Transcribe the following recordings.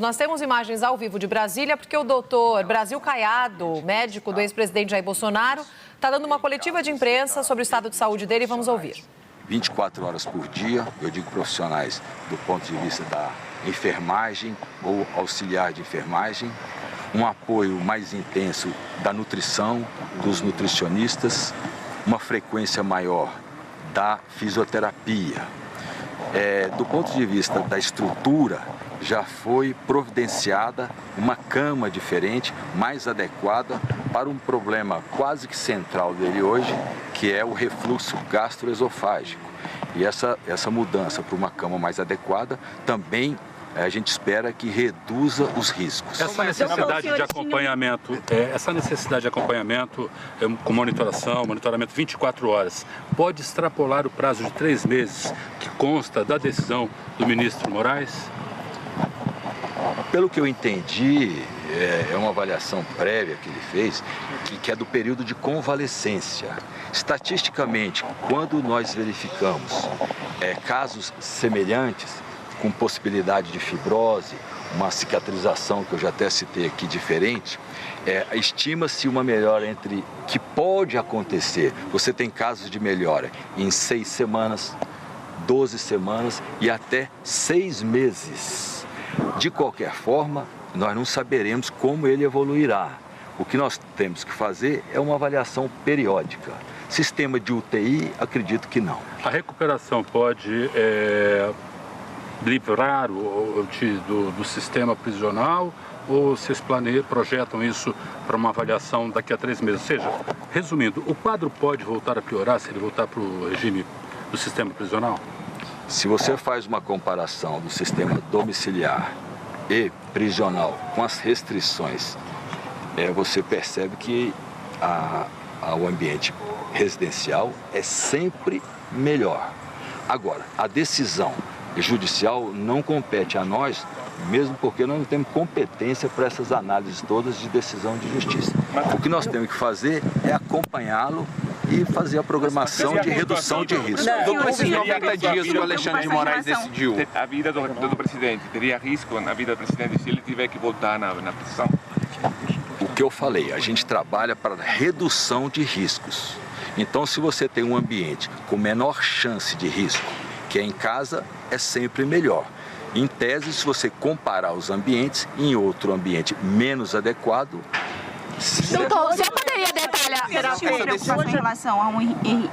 Nós temos imagens ao vivo de Brasília, porque o doutor Brasil Caiado, médico do ex-presidente Jair Bolsonaro, está dando uma coletiva de imprensa sobre o estado de saúde dele. Vamos ouvir. 24 horas por dia, eu digo profissionais do ponto de vista da enfermagem ou auxiliar de enfermagem, um apoio mais intenso da nutrição, dos nutricionistas, uma frequência maior da fisioterapia. Do ponto de vista da estrutura, já foi providenciada uma cama diferente, mais adequada para um problema quase que central dele hoje, que é o refluxo gastroesofágico. E essa mudança para uma cama mais adequada também a gente espera que reduza os riscos. Essa necessidade de acompanhamento com monitoramento 24 horas, pode extrapolar o prazo de 3 meses que consta da decisão do ministro Moraes? Pelo que eu entendi, é uma avaliação prévia que ele fez, que é do período de convalescência. Estatisticamente, quando nós verificamos casos semelhantes, com possibilidade de fibrose, uma cicatrização que eu já até citei aqui diferente, estima-se uma melhora que pode acontecer. Você tem casos de melhora em 6 semanas, 12 semanas e até 6 meses. De qualquer forma, nós não saberemos como ele evoluirá. O que nós temos que fazer é uma avaliação periódica. Sistema de UTI, acredito que não. A recuperação pode livrar do sistema prisional ou vocês projetam isso para uma avaliação daqui a 3 meses? Ou seja, resumindo, o quadro pode voltar a piorar se ele voltar para o regime do sistema prisional? Se você faz uma comparação do sistema domiciliar e prisional com as restrições, você percebe que o ambiente residencial é sempre melhor. Agora, a decisão judicial não compete a nós, mesmo porque nós não temos competência para essas análises todas de decisão de justiça. O que nós temos que fazer é acompanhá-lo e fazer a programação de redução de risco. Doutor, esses 90 dias que o Alexandre de Moraes decidiu. A vida do presidente teria risco na vida do presidente se ele tiver que voltar na prisão? O que eu falei, a gente trabalha para redução de riscos. Então, se você tem um ambiente com menor chance de risco, que é em casa, é sempre melhor. Em tese, se você comparar os ambientes, em outro ambiente menos adequado... Doutor, você poderia detalhar? Existe uma preocupação em relação a um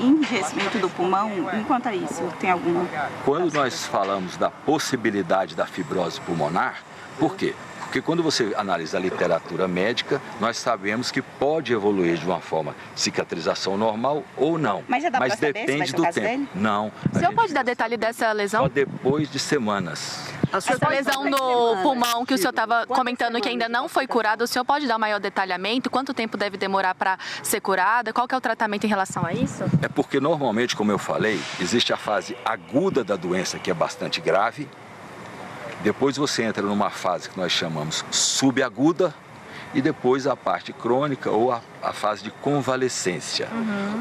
enrijecimento do pulmão? Enquanto a isso, tem alguma? Quando nós falamos da possibilidade da fibrose pulmonar, por quê? Porque quando você analisa a literatura médica, nós sabemos que pode evoluir de uma forma cicatrização normal ou não. Mas já dá para saber depende se vai ser do o caso tempo. dele? Não. O senhor pode dar detalhe dessa lesão? Só depois de semanas. Essa lesão no pulmão que o senhor estava comentando que ainda não foi curada, o senhor pode dar um maior detalhamento? Quanto tempo deve demorar para ser curada? Qual que é o tratamento em relação a isso? É porque normalmente, como eu falei, existe a fase aguda da doença, que é bastante grave. Depois você entra numa fase que nós chamamos subaguda e depois a parte crônica ou a fase de convalescência.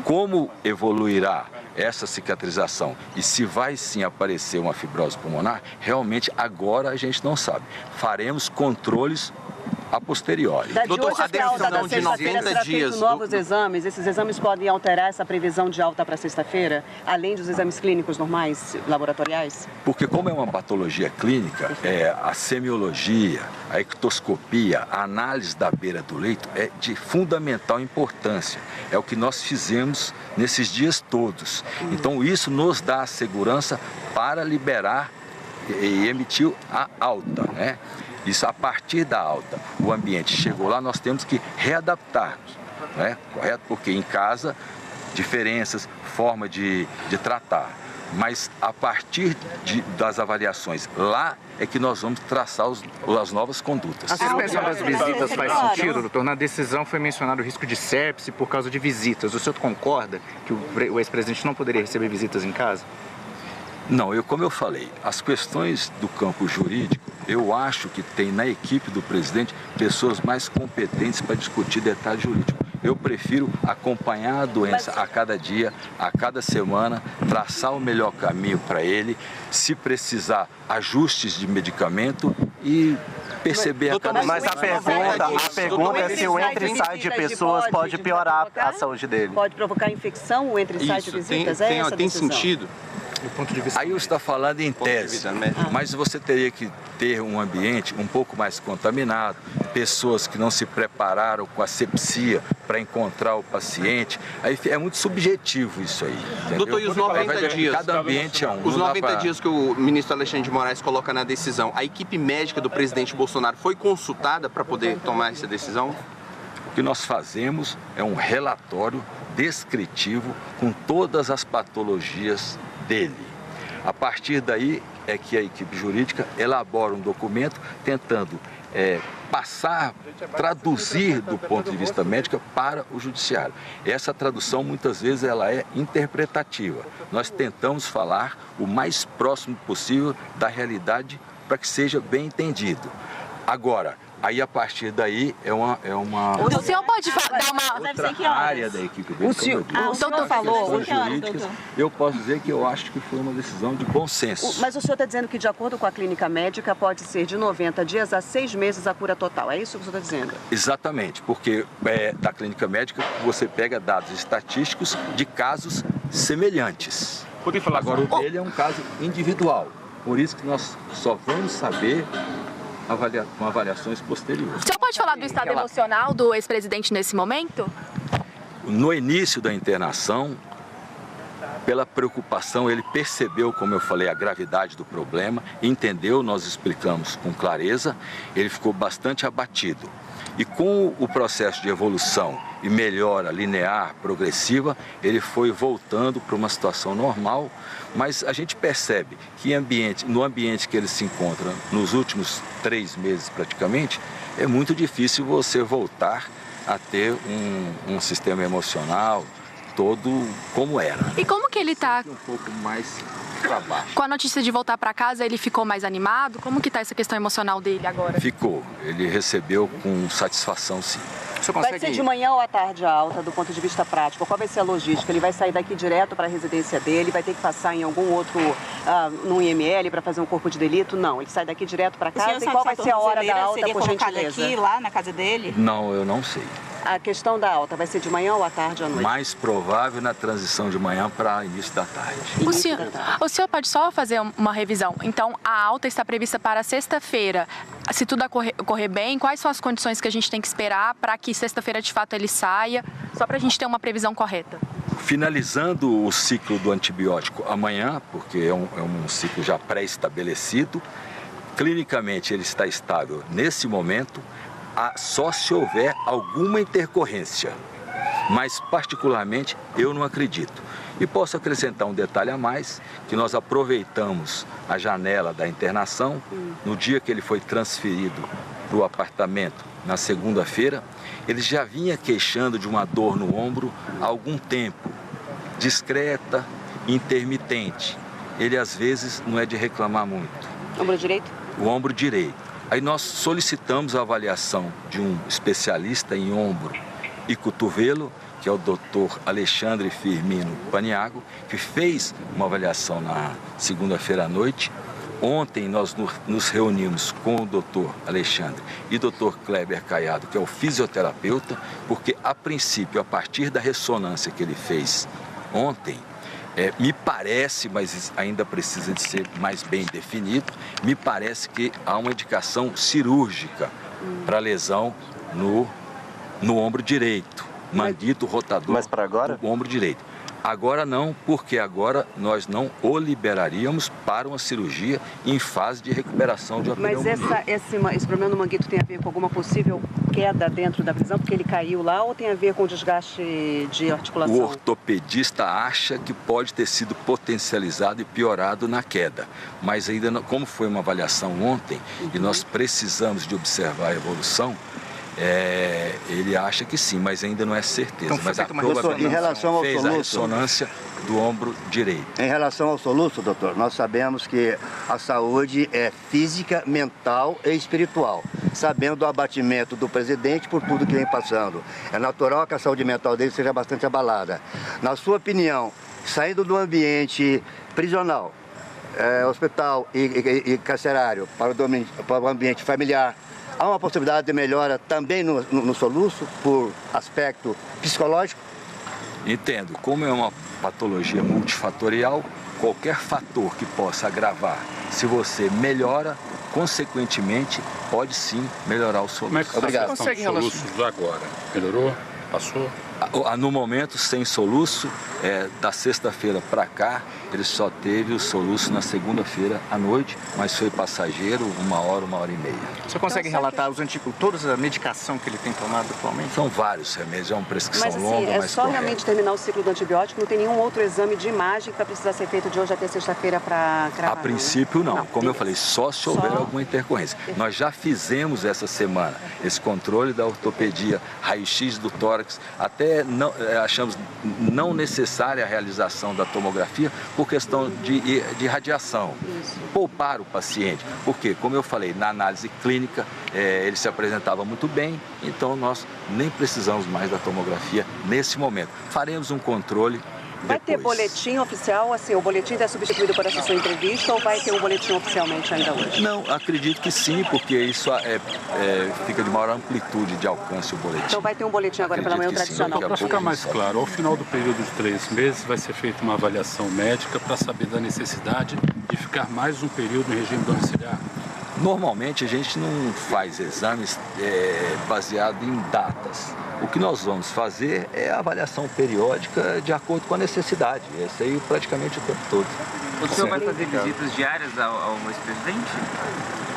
Como evoluirá essa cicatrização e se vai sim aparecer uma fibrose pulmonar, realmente agora a gente não sabe. Faremos controles a posteriori. Doutor, a decisão de 90 dias... novos exames, esses exames podem alterar essa previsão de alta para sexta-feira, além dos exames clínicos normais, laboratoriais? Porque como é uma patologia clínica, a semiologia, a ectoscopia, a análise da beira do leito é de fundamental importância. É o que nós fizemos nesses dias todos. Então isso nos dá a segurança para liberar e emitir a alta, né? Isso a partir da alta, o ambiente chegou lá, nós temos que readaptar, né? Correto? Porque em casa, diferenças, forma de tratar. Mas a partir das avaliações lá é que nós vamos traçar as novas condutas. A suspensão das visitas faz sentido, doutor? Na decisão foi mencionado o risco de sepse por causa de visitas. O senhor concorda que o ex-presidente não poderia receber visitas em casa? Não, como eu falei, as questões do campo jurídico, eu acho que tem na equipe do presidente pessoas mais competentes para discutir detalhes jurídicos. Eu prefiro acompanhar a doença a cada dia, a cada semana, traçar o melhor caminho para ele, se precisar ajustes de medicamento e perceber a cada Mas a pergunta é se o entra e sai de pessoas pode piorar a saúde dele. Pode provocar infecção, o entra e sai de visitas? Tem sentido. Do ponto de vista... Aí você está falando em tese, mas você teria que ter um ambiente um pouco mais contaminado, pessoas que não se prepararam com asepsia para encontrar o paciente. Aí é muito subjetivo isso aí. Entendeu? Doutor, e os 90 dias? Cada ambiente é um. Os 90 dias que o ministro Alexandre de Moraes coloca na decisão, a equipe médica do presidente Bolsonaro foi consultada para poder tomar essa decisão? O que nós fazemos é um relatório descritivo com todas as patologias dele. A partir daí é que a equipe jurídica elabora um documento tentando traduzir do ponto de vista médico para o judiciário. Essa tradução muitas vezes ela é interpretativa. Nós tentamos falar o mais próximo possível da realidade para que seja bem entendido. Agora, aí a partir daí é uma O senhor pode dar uma outra área da equipe dele. O senhor falou, jurídicas, eu posso dizer que eu acho que foi uma decisão de bom senso. Mas o senhor está dizendo que, de acordo com a clínica médica, pode ser de 90 dias a 6 meses a cura total. É isso que o senhor está dizendo? Exatamente, porque da clínica médica você pega dados estatísticos de casos semelhantes. Agora, o dele é um caso individual. Por isso que nós só vamos saber com avaliações posteriores. O senhor pode falar do estado emocional do ex-presidente nesse momento? No início da internação, pela preocupação, ele percebeu, como eu falei, a gravidade do problema, entendeu, nós explicamos com clareza, ele ficou bastante abatido. E com o processo de evolução e melhora linear, progressiva, ele foi voltando para uma situação normal, mas a gente percebe que no ambiente que ele se encontra nos últimos 3 meses praticamente, é muito difícil você voltar a ter um sistema emocional todo como era. E como que ele está? Um pouco mais para baixo. Com a notícia de voltar para casa, ele ficou mais animado? Como que está essa questão emocional dele agora? Ficou. Ele recebeu com satisfação, sim. Vai ser de manhã ou à tarde a alta, do ponto de vista prático? Qual vai ser a logística? Ele vai sair daqui direto para a residência dele? Vai ter que passar em algum outro, no IML, para fazer um corpo de delito? Não, ele sai daqui direto para casa. E qual vai ser a hora da alta, por gentileza? Aqui, lá na casa dele? Não, eu não sei. A questão da alta vai ser de manhã ou à tarde ou à noite? Mais provável na transição de manhã para início da tarde. O senhor pode só fazer uma revisão? Então, a alta está prevista para sexta-feira. Se tudo ocorrer bem, quais são as condições que a gente tem que esperar para que sexta-feira, de fato, ele saia? Só para a gente ter uma previsão correta. Finalizando o ciclo do antibiótico amanhã, porque é um ciclo já pré-estabelecido, clinicamente ele está estável nesse momento, só se houver alguma intercorrência, mas particularmente eu não acredito. E posso acrescentar um detalhe a mais, que nós aproveitamos a janela da internação, no dia que ele foi transferido para o apartamento, na segunda-feira, ele já vinha queixando de uma dor no ombro há algum tempo, discreta, intermitente. Ele às vezes não é de reclamar muito. Ombro direito? O ombro direito. Aí nós solicitamos a avaliação de um especialista em ombro e cotovelo, que é o Dr. Alexandre Firmino Paniago, que fez uma avaliação na segunda-feira à noite. Ontem nós nos reunimos com o Dr. Alexandre e Dr. Kleber Caiado, que é o fisioterapeuta, porque a princípio, a partir da ressonância que ele fez ontem, me parece, mas ainda precisa de ser mais bem definido, me parece que há uma indicação cirúrgica para lesão no ombro direito, manguito rotador. Mas para agora? Do ombro direito. Agora não, porque agora nós não o liberaríamos para uma cirurgia em fase de recuperação de uma pneumonia. Mas esse problema no manguito tem a ver com alguma possível queda dentro da prisão, porque ele caiu lá, ou tem a ver com o desgaste de articulação? O ortopedista acha que pode ter sido potencializado e piorado na queda, mas ainda não, como foi uma avaliação ontem e nós precisamos de observar a evolução, ele acha que sim, mas ainda não é certeza. Então, mas a doutor, em relação ao fez soluço, a ressonância do ombro direito. Em relação ao soluço, doutor, nós sabemos que a saúde é física, mental e espiritual. Sabendo do abatimento do presidente por tudo que vem passando, é natural que a saúde mental dele seja bastante abalada. Na sua opinião, saindo do ambiente prisional, hospital e carcerário para o ambiente familiar. Há uma possibilidade de melhora também no soluço, por aspecto psicológico? Entendo. Como é uma patologia multifatorial, qualquer fator que possa agravar, se você melhora, consequentemente, pode sim melhorar o soluço. Como é que Obrigado. você consegue soluços agora? Melhorou? Passou? No momento, sem soluço, da sexta-feira para cá, ele só teve o soluço na segunda-feira à noite, mas foi passageiro, 1 hora, 1 hora e meia. Você consegue relatar toda a medicação que ele tem tomado atualmente? São vários remédios, é uma prescrição Mas longa, assim, mas só correta. realmente terminar o ciclo do antibiótico, não tem nenhum outro exame de imagem que vai precisar ser feito de hoje até sexta-feira para cravar? A princípio não, como eu beleza. falei, só se houver alguma intercorrência. Nós já fizemos essa semana esse controle da ortopedia, raio-x do tórax, até não, achamos não necessária a realização da tomografia por questão de radiação. Poupar o paciente, porque, como eu falei, na análise clínica ele se apresentava muito bem, então nós nem precisamos mais da tomografia nesse momento. Faremos um controle Vai ter boletim oficial, assim, o boletim é substituído por essa sua entrevista ou vai ter um boletim oficialmente ainda hoje? Não, acredito que sim, porque isso fica de maior amplitude de alcance o boletim. Então vai ter um boletim agora pela manhã tradicional. Para ficar mais claro, ao final do período de 3 meses vai ser feita uma avaliação médica para saber da necessidade de ficar mais um período em regime domiciliar. Normalmente a gente não faz exames baseado em datas. O que nós vamos fazer é a avaliação periódica de acordo com a necessidade. Esse aí praticamente o tempo todo. O senhor vai fazer visitas diárias ao ex-presidente?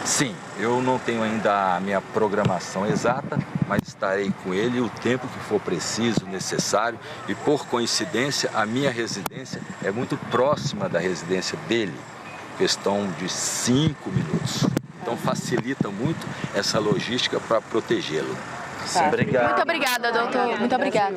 Sim, eu não tenho ainda a minha programação exata, mas estarei com ele o tempo que for preciso, necessário. E por coincidência, a minha residência é muito próxima da residência dele, questão de 5 minutos. Então facilita muito essa logística para protegê-lo. Tá. Obrigado. Muito obrigada, doutor. Muito obrigada.